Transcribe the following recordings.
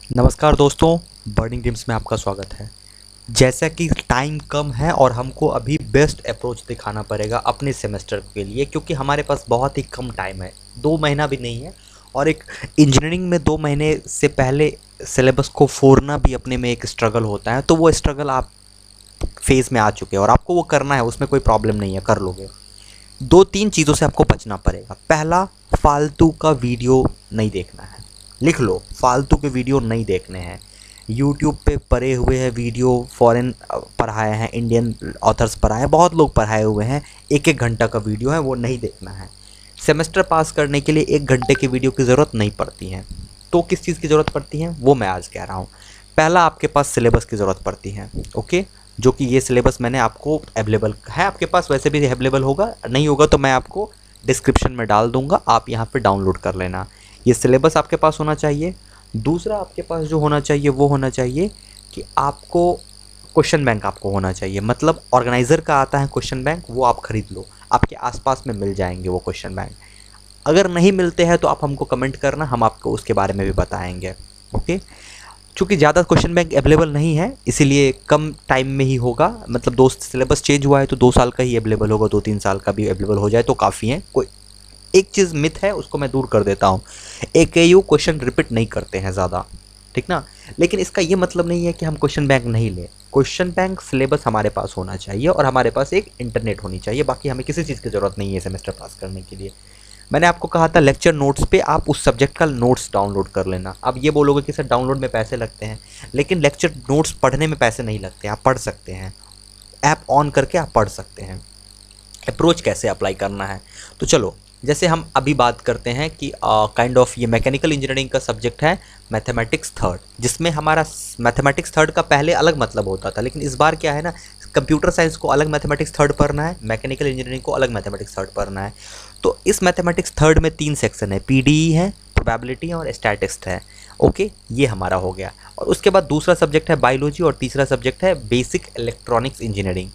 नमस्कार दोस्तों, burning dreams में आपका स्वागत है। जैसा कि टाइम कम है और हमको अभी बेस्ट अप्रोच दिखाना पड़ेगा अपने सेमेस्टर के लिए, क्योंकि हमारे पास बहुत ही कम टाइम है, 2 महीना भी नहीं है। और एक इंजीनियरिंग में 2 महीने से पहले सिलेबस को फोड़ना भी अपने में एक स्ट्रगल होता है, तो वो स्ट्रगल आप फेज़ में आ चुके हैं और आपको वो करना है, उसमें कोई प्रॉब्लम नहीं है, कर लोगे। 2-3 चीज़ों से आपको बचना पड़ेगा। पहला, फालतू का वीडियो नहीं देखना है। लिख लो, फालतू के वीडियो नहीं देखने हैं। यूट्यूब पे पढ़े हुए हैं वीडियो, फॉरेन पढ़ाए हैं, इंडियन ऑथर्स पढ़ाए हैं, बहुत लोग पढ़ाए हुए हैं, 1-1 घंटा का वीडियो है, वो नहीं देखना है। सेमेस्टर पास करने के लिए 1 घंटे की वीडियो की ज़रूरत नहीं पड़ती है। तो किस चीज़ की ज़रूरत पड़ती है वो मैं आज कह रहा हूँ। पहला, आपके पास सिलेबस की ज़रूरत पड़ती है। ओके, जो कि ये सिलेबस मैंने आपको अवेलेबल है, आपके पास वैसे भी अवेलेबल होगा, नहीं होगा तो मैं आपको डिस्क्रिप्शन में डाल दूंगा, आप यहाँ पे डाउनलोड कर लेना। ये सिलेबस आपके पास होना चाहिए। दूसरा, आपके पास जो होना चाहिए वो होना चाहिए कि आपको क्वेश्चन बैंक आपको होना चाहिए। मतलब ऑर्गेनाइज़र का आता है क्वेश्चन बैंक, वो आप खरीद लो, आपके आसपास में मिल जाएंगे वो क्वेश्चन बैंक। अगर नहीं मिलते हैं तो आप हमको कमेंट करना, हम आपको उसके बारे में भी बताएंगे। ओके, चूँकि ज़्यादा क्वेश्चन बैंक अवेलेबल नहीं है, इसीलिए कम टाइम में ही होगा। मतलब दोस्त सिलेबस चेंज हुआ है तो 2 साल का ही अवेलेबल होगा, 2-3 साल का भी अवेलेबल हो जाए तो काफ़ी है। कोई एक चीज़ मिथ है, उसको मैं दूर कर देता हूँ। AKU क्वेश्चन रिपीट नहीं करते हैं ज़्यादा, ठीक ना। लेकिन इसका ये मतलब नहीं है कि हम क्वेश्चन बैंक नहीं लें। क्वेश्चन बैंक सिलेबस हमारे पास होना चाहिए और हमारे पास एक इंटरनेट होनी चाहिए, बाकी हमें किसी चीज़ की ज़रूरत नहीं है सेमेस्टर पास करने के लिए। मैंने आपको कहा था लेक्चर नोट्स पे आप उस सब्जेक्ट का नोट्स डाउनलोड कर लेना। अब ये बोलोगे कि सर डाउनलोड में पैसे लगते हैं, लेकिन लेक्चर नोट्स पढ़ने में पैसे नहीं लगते, आप पढ़ सकते हैं। ऐप ऑन करके आप पढ़ सकते हैं। अप्रोच कैसे अप्लाई करना है, तो चलो, जैसे हम अभी बात करते हैं कि काइंड ऑफ ये मैकेनिकल इंजीनियरिंग का सब्जेक्ट है मैथमेटिक्स थर्ड, जिसमें हमारा मैथमेटिक्स थर्ड का पहले अलग मतलब होता था, लेकिन इस बार क्या है ना, कंप्यूटर साइंस को अलग मैथमेटिक्स थर्ड पढ़ना है, मैकेनिकल इंजीनियरिंग को अलग मैथमेटिक्स थर्ड पढ़ना है। तो इस मैथमेटिक्स थर्ड में 3 सेक्शन है, PDE है, प्रोबेबिलिटी है और स्टैटिस्ट है। ओके, ये हमारा हो गया। और उसके बाद दूसरा सब्जेक्ट है बायोलॉजी और तीसरा सब्जेक्ट है basic electronics engineering.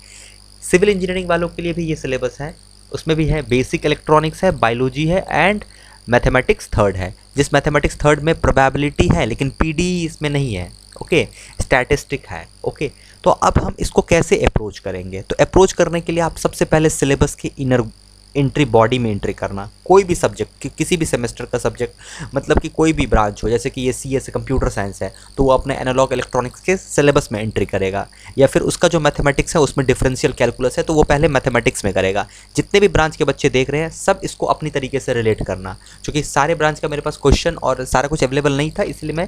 Civil engineering वालों के लिए भी ये सिलेबस है, उसमें भी है बेसिक इलेक्ट्रॉनिक्स है, बायोलॉजी है एंड मैथमेटिक्स थर्ड है। जिस मैथमेटिक्स थर्ड में प्रोबेबिलिटी है लेकिन PDE इसमें नहीं है। ओके, स्टैटिस्टिक है। ओके, तो अब हम इसको कैसे अप्रोच करेंगे, तो अप्रोच करने के लिए आप सबसे पहले सिलेबस के इनर एंट्री बॉडी में एंट्री करना। कोई भी सब्जेक्ट, किसी भी सेमेस्टर का सब्जेक्ट, मतलब कि कोई भी ब्रांच हो, जैसे कि ये CS कंप्यूटर साइंस है तो वो अपने एनालॉग इलेक्ट्रॉनिक्स के सिलेबस में एंट्री करेगा, या फिर उसका जो मैथमेटिक्स है उसमें डिफरेंशियल कैलकुलस है तो वो पहले मैथमेटिक्स में करेगा। जितने भी ब्रांच के बच्चे देख रहे हैं सब इसको अपनी तरीके से रिलेट करना, क्योंकि सारे ब्रांच का मेरे पास क्वेश्चन और सारा कुछ अवेलेबल नहीं था, इसलिए मैं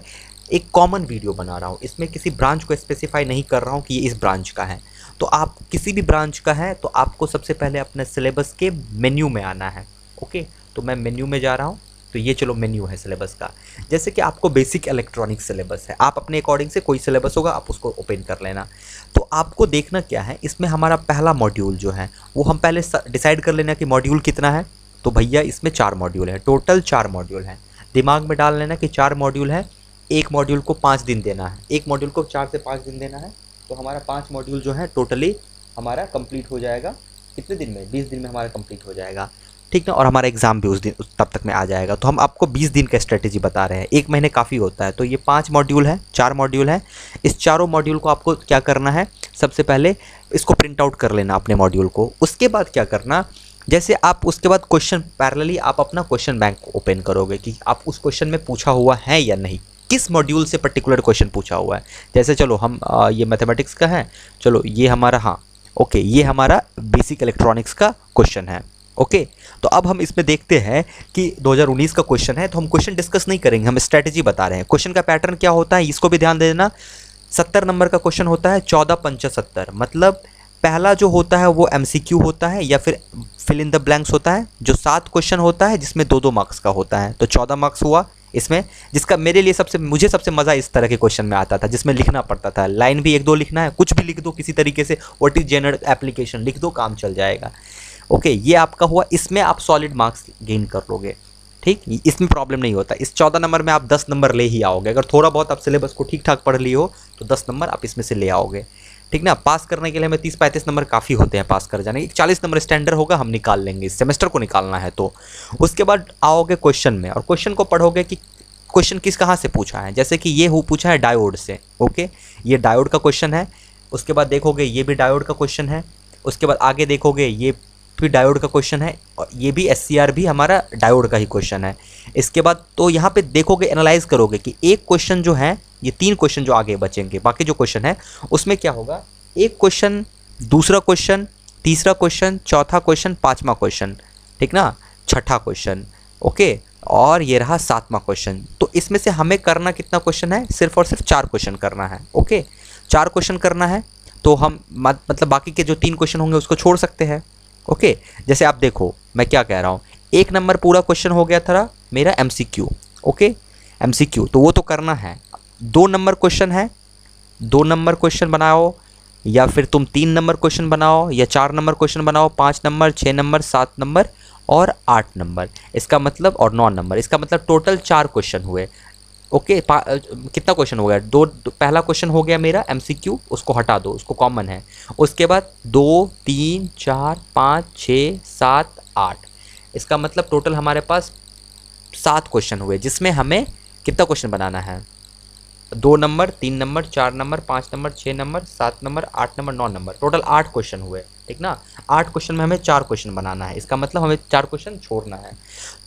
एक कॉमन वीडियो बना रहा हूँ। इसमें किसी ब्रांच को स्पेसिफाई नहीं कर रहा हूँ कि ये इस ब्रांच का है। तो आप किसी भी ब्रांच का है तो आपको सबसे पहले अपने सिलेबस के मेन्यू में आना है। ओके, तो मैं मेन्यू में जा रहा हूँ। तो ये चलो मेन्यू है सिलेबस का। जैसे कि आपको बेसिक इलेक्ट्रॉनिक्स सिलेबस है, आप अपने अकॉर्डिंग से कोई सिलेबस होगा आप उसको ओपन कर लेना। तो आपको देखना क्या है, इसमें हमारा पहला मॉड्यूल जो है वो हम पहले डिसाइड कर लेना कि मॉड्यूल कितना है। तो भैया इसमें 4 मॉड्यूल है, टोटल 4 मॉड्यूल है। दिमाग में डाल लेना कि 4 मॉड्यूल है, एक मॉड्यूल को 5 दिन देना है, एक मॉड्यूल को 4 से 5 दिन देना है। तो हमारा 5 मॉड्यूल जो है टोटली हमारा कंप्लीट हो जाएगा कितने दिन में, 20 दिन में हमारा कंप्लीट हो जाएगा, ठीक ना। और हमारा एग्ज़ाम भी तब तक में आ जाएगा। तो हम आपको 20 दिन का स्ट्रेटेजी बता रहे हैं, 1 महीने काफ़ी होता है। तो ये 5 मॉड्यूल है, 4 मॉड्यूल है। इस चारों मॉड्यूल को आपको क्या करना है, सबसे पहले इसको प्रिंट आउट कर लेना अपने मॉड्यूल को। उसके बाद क्या करना, जैसे आप उसके बाद क्वेश्चन पैरेलली आप अपना क्वेश्चन बैंक ओपन करोगे कि आप उस क्वेश्चन में पूछा हुआ है या नहीं, किस मॉड्यूल से पर्टिकुलर क्वेश्चन पूछा हुआ है। जैसे चलो हम ये मैथमेटिक्स का है, चलो ये हमारा, हाँ ओके, ये हमारा बेसिक इलेक्ट्रॉनिक्स का क्वेश्चन है। ओके, तो अब हम इसमें देखते हैं कि 2019 का क्वेश्चन है, तो हम क्वेश्चन डिस्कस नहीं करेंगे, हम स्ट्रैटेजी बता रहे हैं। क्वेश्चन का पैटर्न क्या होता है इसको भी ध्यान दे देना। 70 नंबर का क्वेश्चन होता है, 14-75, मतलब पहला जो होता है वो MCQ होता है या फिर फिल इन द ब्लैंक्स होता है, जो 7 क्वेश्चन होता है जिसमें 2-2 मार्क्स का होता है, तो 14 मार्क्स हुआ इसमें। जिसका मेरे लिए मुझे सबसे मज़ा इस तरह के क्वेश्चन में आता था जिसमें लिखना पड़ता था, लाइन भी 1-2 लिखना है, कुछ भी लिख दो किसी तरीके से, व्हाट इज जनरल एप्लीकेशन लिख दो, काम चल जाएगा। ओके, ये आपका हुआ, इसमें आप सॉलिड मार्क्स गेन कर लोगे, ठीक, इसमें प्रॉब्लम नहीं होता। इस 14 नंबर में आप 10 नंबर ले ही आओगे, अगर थोड़ा बहुत आप सिलेबस को ठीक ठाक पढ़ ली हो तो 10 नंबर आप इसमें से ले आओगे, ठीक ना। पास करने के लिए हमें 30-35 नंबर काफ़ी होते हैं पास कर जाने के, 40 नंबर स्टैंडर्ड होगा, हम निकाल लेंगे, इस सेमेस्टर को निकालना है। तो उसके बाद आओगे क्वेश्चन में और क्वेश्चन को पढ़ोगे कि क्वेश्चन किस कहाँ से पूछा है, जैसे कि ये पूछा है डायोड से। ओके, ये डायोड का क्वेश्चन है। उसके बाद देखोगे ये भी डायोड का क्वेश्चन है। उसके बाद आगे देखोगे ये भी डायोड का क्वेश्चन है, और ये भी SCR भी हमारा डायोड का ही क्वेश्चन है। इसके बाद तो यहाँ पे देखोगे, एनालाइज करोगे कि एक क्वेश्चन जो है, ये 3 क्वेश्चन जो आगे बचेंगे, बाकी जो क्वेश्चन है उसमें क्या होगा, एक क्वेश्चन, दूसरा क्वेश्चन, तीसरा क्वेश्चन, चौथा क्वेश्चन, पाँचवा क्वेश्चन, ठीक ना, छठा क्वेश्चन। ओके, और ये रहा 7वां क्वेश्चन। तो इसमें से हमें करना कितना क्वेश्चन है, सिर्फ और सिर्फ 4 क्वेश्चन करना है। ओके, 4 क्वेश्चन करना है, तो हम मतलब बाकी के जो 3 क्वेश्चन होंगे उसको छोड़ सकते हैं। ओके, जैसे आप देखो मैं क्या कह रहा हूँ, 1 नंबर पूरा क्वेश्चन हो गया था मेरा MCQ। ओके, MCQ तो वो तो करना है। 2 नंबर क्वेश्चन है, 2 नंबर क्वेश्चन बनाओ, या फिर तुम 3 नंबर क्वेश्चन बनाओ, या 4 नंबर क्वेश्चन बनाओ, 5 नंबर, 6 नंबर, 7 नंबर और 8 नंबर, इसका मतलब, और 9 नंबर, इसका मतलब टोटल 4 क्वेश्चन हुए। ओके, कितना क्वेश्चन हो गया, पहला क्वेश्चन हो गया मेरा MCQ, उसको हटा दो, उसको कॉमन है। उसके बाद 2, 3, 4, 5, 6, 7, 8, इसका मतलब टोटल हमारे पास 7 क्वेश्चन हुए, जिसमें हमें कितना क्वेश्चन बनाना है, 2 number, 3 number, 4 number, 5 number, 6 number, 7 number, 8 number, 9 number, total 8 question हुए, ठीक ना। 8 क्वेश्चन में हमें 4 क्वेश्चन बनाना है, इसका मतलब हमें 4 क्वेश्चन छोड़ना है।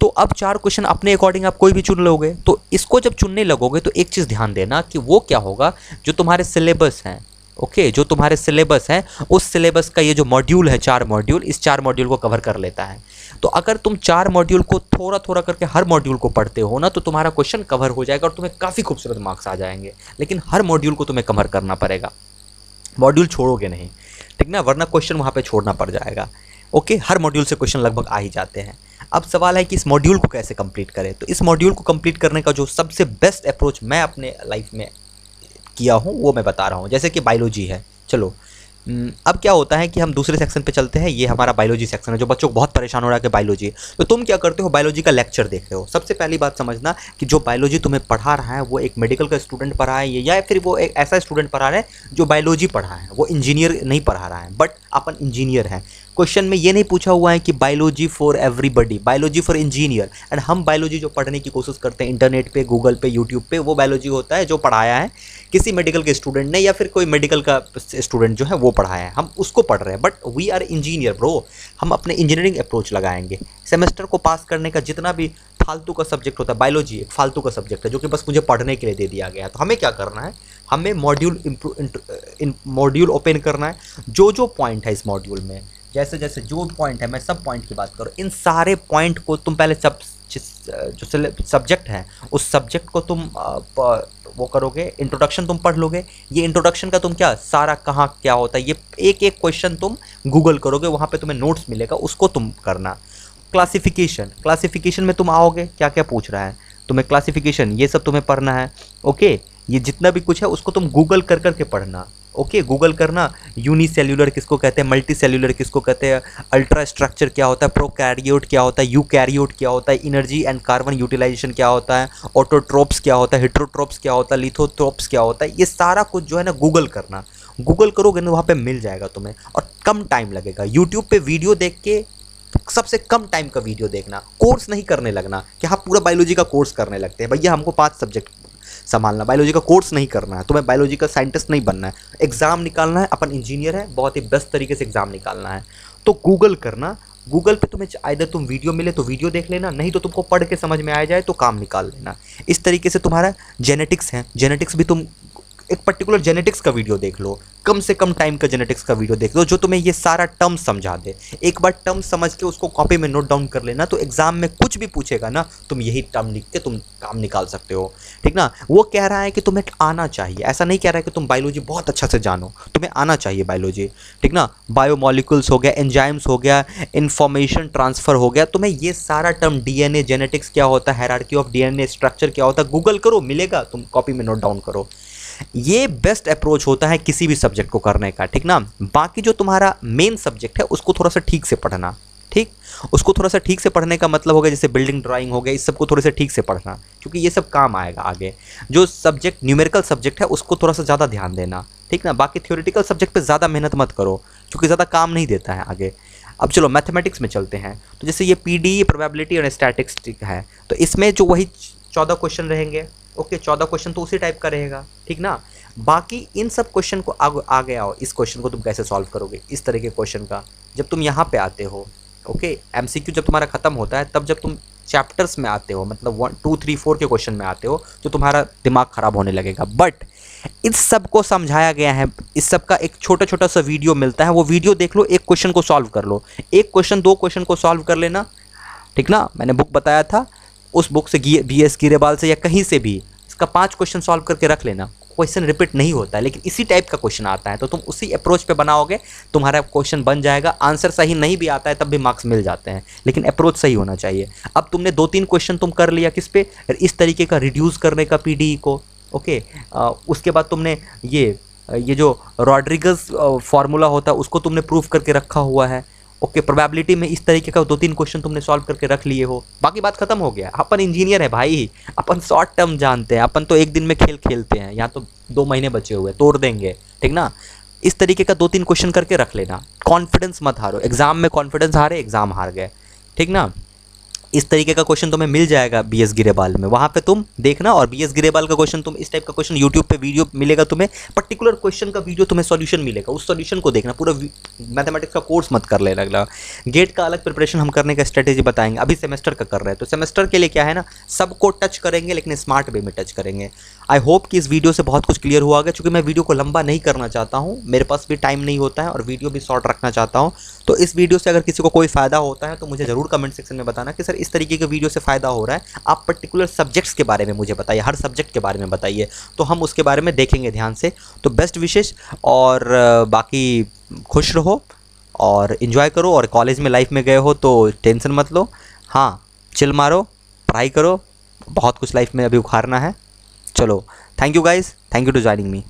तो अब 4 क्वेश्चन अपने अकॉर्डिंग आप कोई भी चुन लोगे। तो इसको जब चुनने लगोगे तो एक चीज़ ध्यान देना कि वो क्या होगा, जो तुम्हारे सिलेबस हैं। ओके, जो तुम्हारे सिलेबस है, उस सिलेबस का ये जो मॉड्यूल है, 4 मॉड्यूल, इस 4 मॉड्यूल को कवर कर लेता है। तो अगर तुम 4 मॉड्यूल को थोड़ा थोड़ा करके हर मॉड्यूल को पढ़ते हो ना, तो तुम्हारा क्वेश्चन कवर हो जाएगा और तुम्हें काफ़ी खूबसूरत मार्क्स आ जाएंगे। लेकिन हर मॉड्यूल को तुम्हें कवर करना पड़ेगा, मॉड्यूल छोड़ोगे नहीं, ठीक ना, वरना क्वेश्चन वहाँ पे छोड़ना पड़ जाएगा। ओके, हर मॉड्यूल से क्वेश्चन लगभग आ ही जाते हैं। अब सवाल है कि इस मॉड्यूल को कैसे कंप्लीट करें। तो इस मॉड्यूल को कंप्लीट करने का जो सबसे बेस्ट अप्रोच मैं अपने लाइफ में किया हूँ वो मैं बता रहा हूँ। जैसे कि बायोलॉजी है, चलो अब क्या होता है कि हम दूसरे सेक्शन पे चलते हैं। ये हमारा बायोलॉजी सेक्शन है, जो बच्चों को बहुत परेशान हो रहा है कि बायोलॉजी। तो तुम क्या करते हो, बायोलॉजी का लेक्चर देख रहे हो। सबसे पहली बात समझना कि जो बायोलॉजी तुम्हें पढ़ा रहा है वो एक मेडिकल का स्टूडेंट पढ़ा है, या फिर वो एक ऐसा स्टूडेंट पढ़ा रहा है जो बायोलॉजी पढ़ा है, वो इंजीनियर नहीं पढ़ा रहा है। बट अपन इंजीनियर हैं। क्वेश्चन में ये नहीं पूछा हुआ है कि biology for everybody, biology for engineer. And हम बायोलॉजी जो पढ़ने की कोशिश करते हैं इंटरनेट पे, गूगल पे, यूट्यूब पे, वो बायोलॉजी होता है जो पढ़ाया है किसी मेडिकल के स्टूडेंट ने, या फिर कोई मेडिकल का स्टूडेंट जो है वो पढ़ाया है, हम उसको पढ़ रहे हैं। But we are engineer bro, हम अपने इंजीनियरिंग अप्रोच लगाएंगे। सेमेस्टर को पास करने का जितना भी फालतू का सब्जेक्ट होता है, बायोलॉजी एक फालतू का सब्जेक्ट है जो कि बस मुझे पढ़ने के लिए दे दिया गया है। तो हमें क्या करना है, हमें मॉड्यूल ओपन करना है। जो जो पॉइंट है इस मॉड्यूल में, जैसे जैसे जो पॉइंट है, मैं सब पॉइंट की बात करूँ, इन सारे पॉइंट को तुम पहले जो सब्जेक्ट है उस सब्जेक्ट को तुम वो करोगे, इंट्रोडक्शन तुम पढ़ लोगे। ये इंट्रोडक्शन का तुम क्या सारा कहाँ क्या होता है, ये एक एक क्वेश्चन तुम गूगल करोगे, वहाँ पे तुम्हें नोट्स मिलेगा, उसको तुम करना। क्लासिफिकेशन में तुम आओगे, क्या क्या पूछ रहा है तुम्हें, क्लासिफिकेशन ये सब तुम्हें पढ़ना है। ओके, ये जितना भी कुछ है उसको तुम गूगल कर करके पढ़ना। ओके, गूगल करना, यूनिसेल्यूलर किसको कहते हैं, मल्टी सेल्यूलर किसको कहते हैं, अल्ट्रा स्ट्रक्चर क्या होता है, प्रोकैरियोट क्या होता है, यूकैरियोट क्या होता है, एनर्जी एंड कार्बन यूटिलाइजेशन क्या होता है, ऑटोट्रोप्स क्या होता है, हेट्रोट्रोप्स क्या होता है, लिथोट्रोप्स क्या होता है, ये सारा कुछ जो है ना गूगल करना। गूगल करोगे ना वहाँ पे मिल जाएगा तुम्हें, और कम टाइम लगेगा। यूट्यूब पे वीडियो देख के सबसे कम टाइम का वीडियो देखना, कोर्स नहीं करने लगना कि हाँ पूरा बायोलॉजी का कोर्स करने लगते हैं। भैया हमको 5 सब्जेक्ट संभालना, बायोलॉजी का कोर्स नहीं करना है, तुम्हें बायोलॉजी का साइंटिस्ट नहीं बनना है, एग्ज़ाम निकालना है। अपन इंजीनियर है, बहुत ही बेस्ट तरीके से एग्ज़ाम निकालना है। तो गूगल करना, गूगल पे तुम्हें आइदर तुम वीडियो मिले तो वीडियो देख लेना, नहीं तो तुमको पढ़ के समझ में आ जाए तो काम निकाल लेना। इस तरीके से तुम्हारा जेनेटिक्स है, जेनेटिक्स भी तुम एक पर्टिकुलर जेनेटिक्स का वीडियो देख लो, कम से कम टाइम का जेनेटिक्स का वीडियो देख लो जो तुम्हें ये सारा टर्म समझा दे। एक बार टर्म समझ के उसको कॉपी में नोट डाउन कर लेना, तो एग्जाम में कुछ भी पूछेगा ना, तुम यही टर्म लिख के तुम काम निकाल सकते हो, ठीक ना। वो कह रहा है कि तुम्हें आना चाहिए, ऐसा नहीं कह रहा है कि तुम बायोलॉजी बहुत अच्छा से जानो, तुम्हें आना चाहिए बायोलॉजी, ठीक ना। बायोमोलिक्यूल्स हो गया, एंजाइम्स हो गया, इन्फॉर्मेशन ट्रांसफ़र हो गया, तुम्हें ये सारा टर्म, डीएनए जेनेटिक्स क्या होता है, हायरार्की ऑफ डीएनए स्ट्रक्चर क्या होता है, गूगल करो मिलेगा, तुम कॉपी में नोट डाउन करो। ये बेस्ट अप्रोच होता है किसी भी सब्जेक्ट को करने का, ठीक ना। बाकी जो तुम्हारा मेन सब्जेक्ट है उसको थोड़ा सा ठीक से पढ़ना, ठीक, उसको थोड़ा सा ठीक से पढ़ने का मतलब हो गया जैसे बिल्डिंग ड्राइंग हो गया, इस सब को थोड़े से ठीक से पढ़ना, क्योंकि ये सब काम आएगा आगे। जो सब्जेक्ट न्यूमेरिकल सब्जेक्ट है उसको थोड़ा सा ज़्यादा ध्यान देना, ठीक ना। बाकी थ्योरेटिकल सब्जेक्ट पे ज़्यादा मेहनत मत करो, क्योंकि ज़्यादा काम नहीं देता है आगे। अब चलो मैथमेटिक्स में चलते हैं। तो जैसे ये पीडी, प्रोबेबिलिटी और स्टैटिस्टिक्स है, तो इसमें जो वही 14 क्वेश्चन रहेंगे। ओके, 14 क्वेश्चन तो उसी टाइप का रहेगा, ठीक ना। बाकी इन सब क्वेश्चन को आगे आओ, इस क्वेश्चन को तुम कैसे सॉल्व करोगे, इस तरह के क्वेश्चन का जब तुम यहाँ पे आते हो। ओके, एमसीक्यू जब तुम्हारा खत्म होता है, तब जब तुम चैप्टर्स में आते हो, मतलब 1 2 3 4 के क्वेश्चन में आते हो, तो तुम्हारा दिमाग खराब होने लगेगा। बट इस सब को समझाया गया है, इस सब का एक छोटा छोटा सा वीडियो मिलता है, वो वीडियो देख लो, एक क्वेश्चन को सॉल्व कर लो, एक क्वेश्चन 2 क्वेश्चन को सॉल्व कर लेना, ठीक ना। मैंने बुक बताया था, उस बुक से BS गिरेबाल से या कहीं से भी इसका 5 क्वेश्चन सॉल्व करके रख लेना। क्वेश्चन रिपीट नहीं होता है, लेकिन इसी टाइप का क्वेश्चन आता है, तो तुम उसी अप्रोच पे बनाओगे, तुम्हारा क्वेश्चन बन जाएगा। आंसर सही नहीं भी आता है तब भी मार्क्स मिल जाते हैं, लेकिन अप्रोच सही होना चाहिए। अब तुमने 2-3 क्वेश्चन तुम कर लिया किस पे, इस तरीके का रिड्यूस करने का PDE को। ओके, उसके बाद तुमने ये जो रॉड्रिगस फार्मूला होता है उसको तुमने प्रूफ करके रखा हुआ है। ओके, प्रोबेबिलिटी में इस तरीके का 2-3 क्वेश्चन तुमने सॉल्व करके रख लिए हो, बाकी बात खत्म हो गया। अपन इंजीनियर है भाई, अपन शॉर्ट टर्म जानते हैं, अपन तो एक दिन में खेल खेलते हैं, यहाँ तो 2 महीने बचे हुए, तोड़ देंगे, ठीक ना। इस तरीके का 2-3 क्वेश्चन करके रख लेना, कॉन्फिडेंस मत हारो। एग्जाम में कॉन्फिडेंस हारे, एग्जाम हार गए, ठीक ना। इस तरीके का क्वेश्चन तुम्हें मिल जाएगा BS गिरेबाल में, वहाँ पे तुम देखना। और BS गिरेबाल का क्वेश्चन, तुम इस टाइप का क्वेश्चन यूट्यूब पे वीडियो मिलेगा तुम्हें, पर्टिकुलर क्वेश्चन का वीडियो तुम्हें सॉल्यूशन मिलेगा, उस सॉल्यूशन को देखना। पूरा मैथमेटिक्स का कोर्स मत कर लेना। अगला गेट का अलग प्रिपरेशन हम करने का स्ट्रेटेजी बताएंगे, अभी सेमेस्टर का कर रहे हैं, तो सेमेस्टर के लिए क्या है ना, सबको टच करेंगे लेकिन स्मार्ट वे में टच करेंगे। आई होप कि इस वीडियो से बहुत कुछ क्लियर हुआ होगा, क्योंकि मैं वीडियो को लंबा नहीं करना चाहता हूँ, मेरे पास भी टाइम नहीं होता है और वीडियो भी शॉर्ट रखना चाहता हूँ। तो इस वीडियो से अगर किसी को कोई फ़ायदा होता है तो मुझे ज़रूर कमेंट सेक्शन में बताना कि सर इस तरीके के वीडियो से फ़ायदा हो रहा है। आप पर्टिकुलर सब्जेक्ट्स के बारे में मुझे बताइए, हर सब्जेक्ट के बारे में बताइए, तो हम उसके बारे में देखेंगे ध्यान से। तो बेस्ट विशेष, और बाकी खुश रहो और इन्जॉय करो। और कॉलेज में लाइफ में गए हो तो टेंशन मत लो, हाँ चिल मारो, पढ़ाई करो, बहुत कुछ लाइफ में अभी उखाड़ना है। चलो, thank you guys, thank you to joining me.